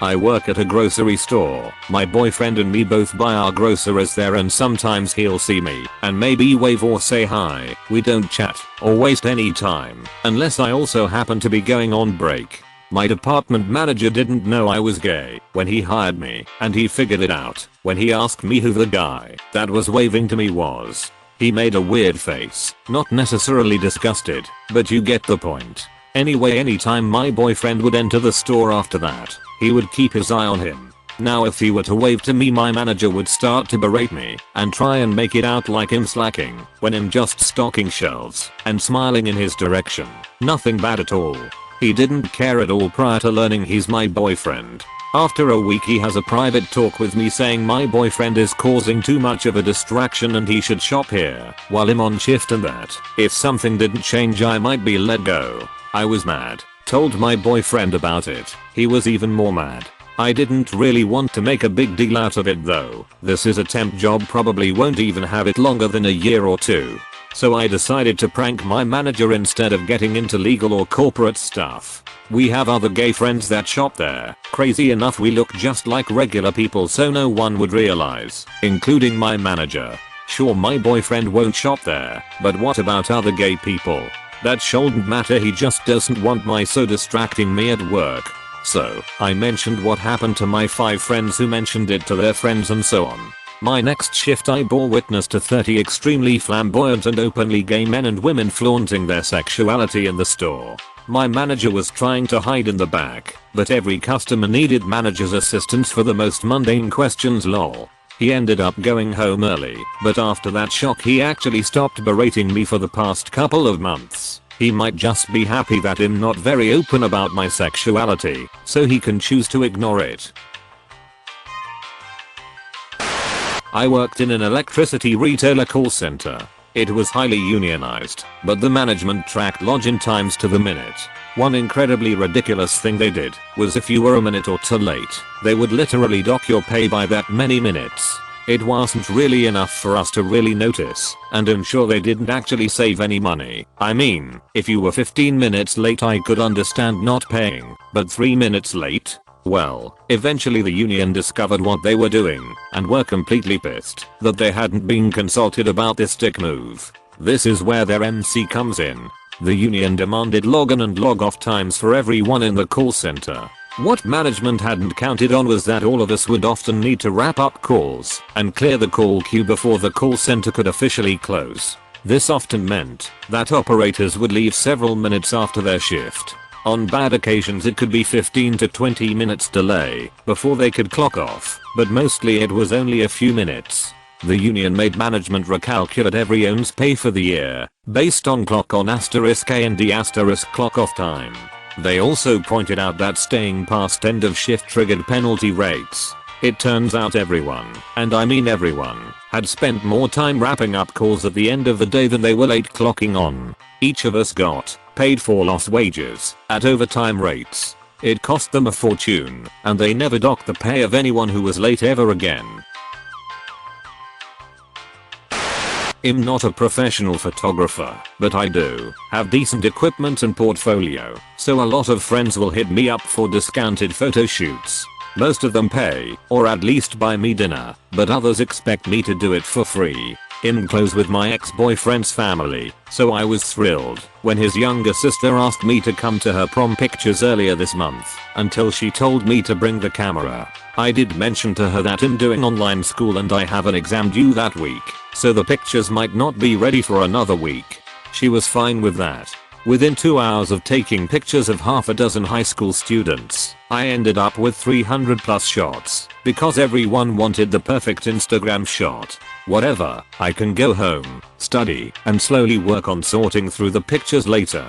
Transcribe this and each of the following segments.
I work at a grocery store. My boyfriend and me both buy our groceries there, and sometimes he'll see me and maybe wave or say hi. We don't chat or waste any time unless I also happen to be going on break. My department manager didn't know I was gay when he hired me, and he figured it out when he asked me who the guy that was waving to me was. He made a weird face, not necessarily disgusted, but you get the point. Anyway, anytime my boyfriend would enter the store after that, he would keep his eye on him. Now if he were to wave to me, my manager would start to berate me and try and make it out like him slacking when I'm just stocking shelves and smiling in his direction. Nothing bad at all. He didn't care at all prior to learning he's my boyfriend. After a week he has a private talk with me saying my boyfriend is causing too much of a distraction and he should shop here while I'm on shift, and that if something didn't change I might be let go. I was mad. Told my boyfriend about it. He was even more mad. I didn't really want to make a big deal out of it though. This is a temp job, probably won't even have it longer than a year or two. So I decided to prank my manager instead of getting into legal or corporate stuff. We have other gay friends that shop there. Crazy enough we look just like regular people, so no one would realize, including my manager. Sure, my boyfriend won't shop there, but what about other gay people? That shouldn't matter, he just doesn't want my so distracting me at work. So, I mentioned what happened to my 5 friends who mentioned it to their friends and so on. My next shift I bore witness to 30 extremely flamboyant and openly gay men and women flaunting their sexuality in the store. My manager was trying to hide in the back, but every customer needed manager's assistance for the most mundane questions, lol. He ended up going home early, but after that shock he actually stopped berating me for the past couple of months. He might just be happy that I'm not very open about my sexuality, so he can choose to ignore it. I worked in an electricity retailer call center. It was highly unionized, but the management tracked login times to the minute. One incredibly ridiculous thing they did was if you were a minute or two late, they would literally dock your pay by that many minutes. It wasn't really enough for us to really notice, and I'm sure they didn't actually save any money. I mean, if you were 15 minutes late I could understand not paying, but 3 minutes late? Well, eventually the union discovered what they were doing and were completely pissed that they hadn't been consulted about this dick move. This is where their MC comes in. The union demanded login and log off times for everyone in the call center. What management hadn't counted on was that all of us would often need to wrap up calls and clear the call queue before the call center could officially close. This often meant that operators would leave several minutes after their shift. On bad occasions it could be 15 to 20 minutes delay before they could clock off, but mostly it was only a few minutes. The union made management recalculate every own's pay for the year based on clock on *A and D* clock off time. They also pointed out that staying past end of shift triggered penalty rates. It turns out everyone, and I mean everyone, had spent more time wrapping up calls at the end of the day than they were late clocking on. Each of us got paid for lost wages at overtime rates. It cost them a fortune, and they never docked the pay of anyone who was late ever again. I'm not a professional photographer, but I do have decent equipment and portfolio, so a lot of friends will hit me up for discounted photo shoots. Most of them pay, or at least buy me dinner, but others expect me to do it for free. I'm close with my ex-boyfriend's family, so I was thrilled when his younger sister asked me to come to her prom pictures earlier this month, until she told me to bring the camera. I did mention to her that I'm doing online school and I have an exam due that week, so the pictures might not be ready for another week. She was fine with that. Within 2 hours of taking pictures of half a dozen high school students, I ended up with 300 plus shots, because everyone wanted the perfect Instagram shot. Whatever, I can go home, study, and slowly work on sorting through the pictures later.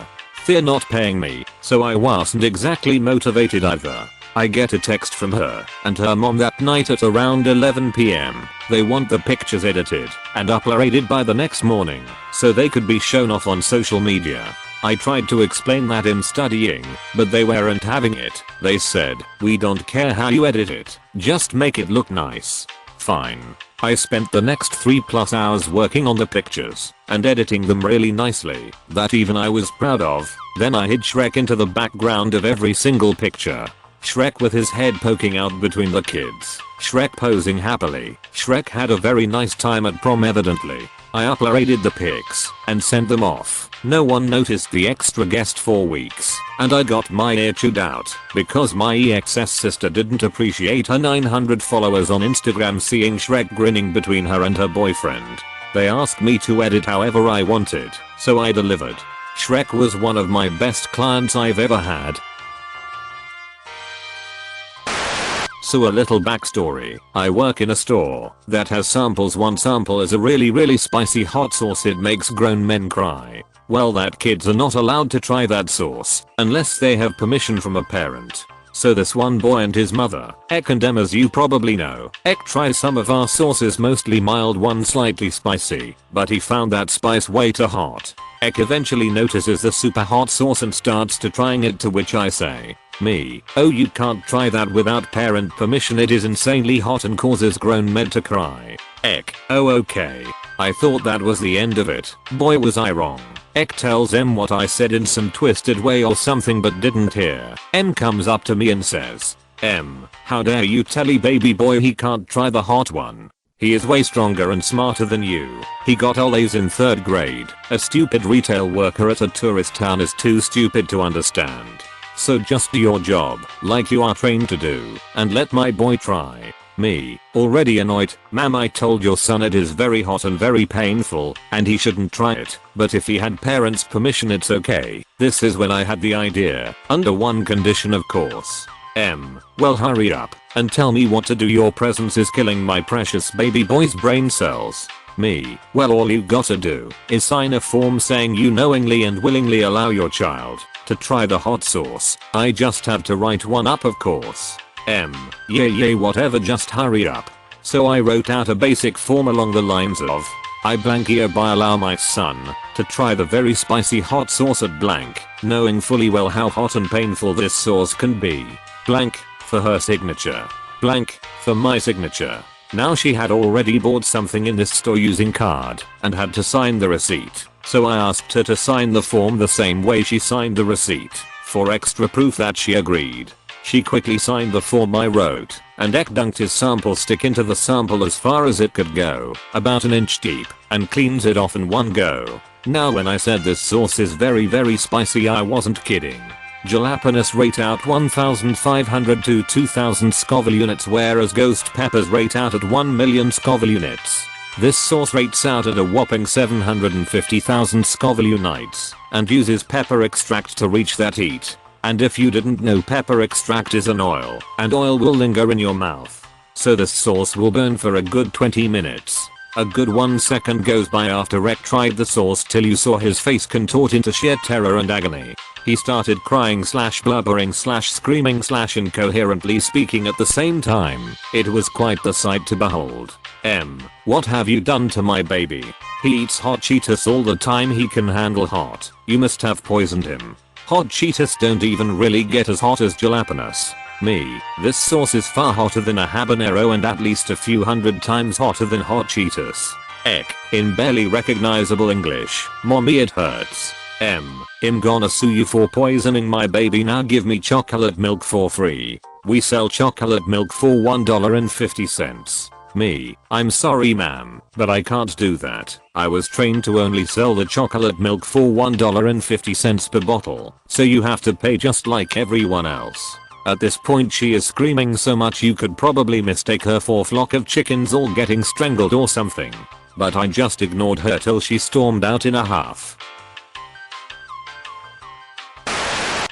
They're not paying me, so I wasn't exactly motivated either. I get a text from her and her mom that night at around 11 PM. They want the pictures edited and uploaded by the next morning, so they could be shown off on social media. I tried to explain that I'm studying, but they weren't having it. They said, "We don't care how you edit it, just make it look nice." Fine. I spent the next 3+ hours working on the pictures and editing them really nicely, that even I was proud of. Then I hid Shrek into the background of every single picture. Shrek with his head poking out between the kids. Shrek posing happily. Shrek had a very nice time at prom evidently. I uploaded the pics and sent them off. No one noticed the extra guest 4 weeks, and I got my ear chewed out because my EXS sister didn't appreciate her 900 followers on Instagram seeing Shrek grinning between her and her boyfriend. They asked me to edit however I wanted, so I delivered. Shrek was one of my best clients I've ever had. So a little backstory. I work in a store that has samples. One sample is a really spicy hot sauce. It makes grown men cry. Well, that kids are not allowed to try that sauce unless they have permission from a parent. So this one boy and his mother, Ek and Em, as you probably know, Ek tries some of our sauces, mostly mild, one slightly spicy, but he found that spice way too hot. Ek eventually notices the super hot sauce and starts to trying it, to which I say, me, oh, you can't try that without parent permission, it is insanely hot and causes grown men to cry. Ek, oh okay. I thought that was the end of it. Boy, was I wrong. Ek tells Em what I said in some twisted way or something but didn't hear. Em comes up to me and says, Em, how dare you tell baby boy he can't try the hot one. He is way stronger and smarter than you. He got all A's in 3rd grade. A stupid retail worker at a tourist town is too stupid to understand. So just do your job, like you are trained to do, and let my boy try. Me, already annoyed, ma'am, I told your son it is very hot and very painful, and he shouldn't try it, but if he had parents' permission it's okay. This is when I had the idea, under one condition of course. Well, hurry up and tell me what to do, your presence is killing my precious baby boy's brain cells. Me, well, all you gotta do is sign a form saying you knowingly and willingly allow your child to try the hot sauce. I just have to write one up, of course. Yeah, whatever, just hurry up. So I wrote out a basic form along the lines of, I blank hereby allow my son to try the very spicy hot sauce at blank, knowing fully well how hot and painful this sauce can be. Blank for her signature. Blank for my signature. Now she had already bought something in this store using card and had to sign the receipt. So I asked her to sign the form the same way she signed the receipt, for extra proof that she agreed. She quickly signed the form I wrote, and Ek dunked his sample stick into the sample as far as it could go, about an inch deep, and cleans it off in one go. Now when I said this sauce is very spicy, I wasn't kidding. Jalapenos rate out 1500 to 2000 Scoville units, whereas ghost peppers rate out at 1 million Scoville units. This sauce rates out at a whopping 750,000 Scoville units, and uses pepper extract to reach that heat. And if you didn't know, pepper extract is an oil, and oil will linger in your mouth. So this sauce will burn for a good 20 minutes. A good 1 second goes by after Ek tried the sauce till you saw his face contort into sheer terror and agony. He started crying / blubbering / screaming / incoherently speaking at the same time. It was quite the sight to behold. What have you done to my baby? He eats hot Cheetos all the time, he can handle hot. You must have poisoned him. Hot Cheetos don't even really get as hot as jalapenos. Me, this sauce is far hotter than a habanero and at least a few hundred times hotter than hot Cheetos. Ek, in barely recognizable English, mommy it hurts. I'm gonna sue you for poisoning my baby, now give me chocolate milk for free. We sell chocolate milk for $1.50. Me, I'm sorry ma'am, but I can't do that. I was trained to only sell the chocolate milk for $1.50 per bottle, so you have to pay just like everyone else. At this point she is screaming so much you could probably mistake her for a flock of chickens all getting strangled or something. But I just ignored her till she stormed out in a huff.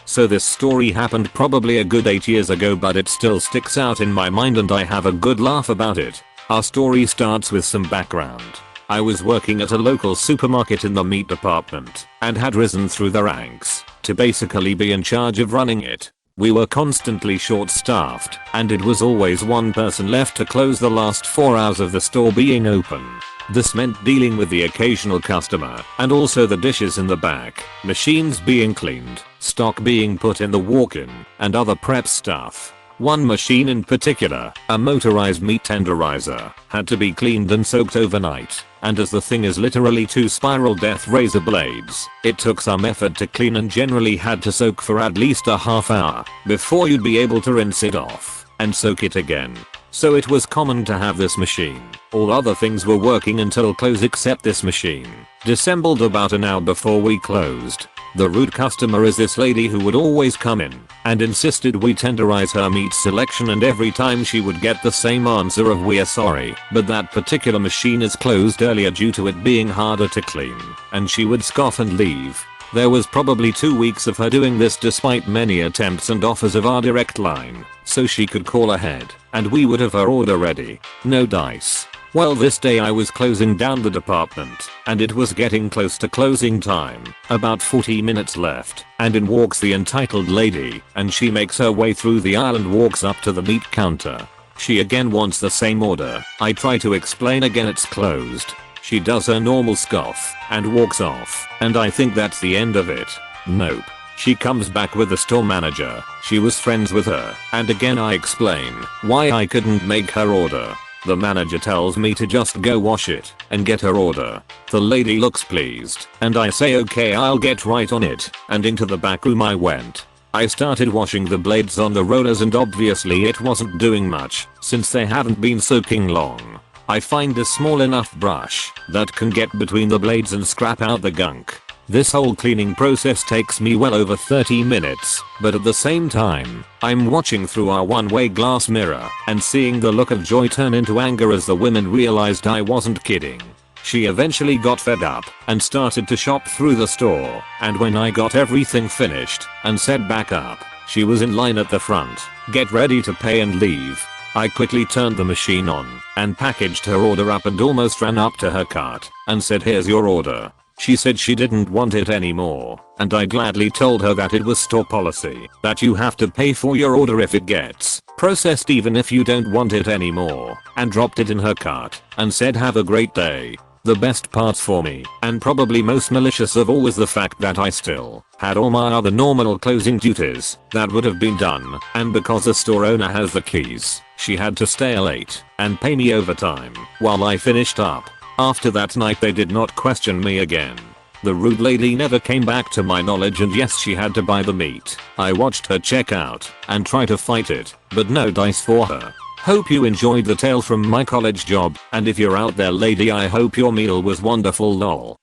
So this story happened probably a good 8 years ago, but it still sticks out in my mind and I have a good laugh about it. Our story starts with some background. I was working at a local supermarket in the meat department and had risen through the ranks to basically be in charge of running it. We were constantly short-staffed and it was always one person left to close the last 4 hours of the store being open. This meant dealing with the occasional customer and also the dishes in the back, machines being cleaned, stock being put in the walk-in, and other prep stuff. One machine in particular, a motorized meat tenderizer, had to be cleaned and soaked overnight. and as the thing is literally 2 spiral death razor blades, it took some effort to clean and generally had to soak for at least a half hour before you'd be able to rinse it off and soak it again. So it was common to have this machine. All other things were working until close except this machine. Disassembled about an hour before we closed. The rude customer is this lady who would always come in and insisted we tenderize her meat selection, and every time she would get the same answer of "we are sorry, but that particular machine is closed earlier due to it being harder to clean," and she would scoff and leave. There was probably 2 weeks of her doing this despite many attempts and offers of our direct line, so she could call ahead and we would have her order ready. No dice. Well, this day I was closing down the department and it was getting close to closing time, about 40 minutes left, and in walks the entitled lady, and she makes her way through the aisle and walks up to the meat counter. She again wants the same order. I try to explain again it's closed. She does her normal scoff and walks off, and I think that's the end of it. Nope. She comes back with the store manager. She was friends with her, and again I explain why I couldn't make her order. The manager tells me to just go wash it and get her order. The lady looks pleased, and I say okay, I'll get right on it, and into the back room I went. I started washing the blades on the rollers, and obviously it wasn't doing much since they haven't been soaking long. I find a small enough brush that can get between the blades and scrap out the gunk. This whole cleaning process takes me well over 30 minutes, but at the same time, I'm watching through our one-way glass mirror and seeing the look of joy turn into anger as the woman realized I wasn't kidding. She eventually got fed up and started to shop through the store, and when I got everything finished and set back up, she was in line at the front, get ready to pay and leave. I quickly turned the machine on and packaged her order up and almost ran up to her cart and said, "Here's your order." She said she didn't want it anymore, and I gladly told her that it was store policy, that you have to pay for your order if it gets processed even if you don't want it anymore, and dropped it in her cart and said, "Have a great day." The best part for me, and probably most malicious of all, was the fact that I still had all my other normal closing duties that would have been done, and because the store owner has the keys, she had to stay late and pay me overtime while I finished up. After that night they did not question me again. The rude lady never came back to my knowledge, and yes, she had to buy the meat. I watched her check out and try to fight it, but no dice for her. Hope you enjoyed the tale from my college job, and if you're out there lady, I hope your meal was wonderful, lol.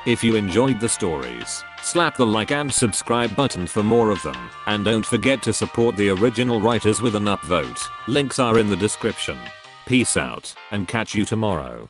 If you enjoyed the stories, slap the like and subscribe button for more of them, and don't forget to support the original writers with an upvote. Links are in the description. Peace out, and catch you tomorrow.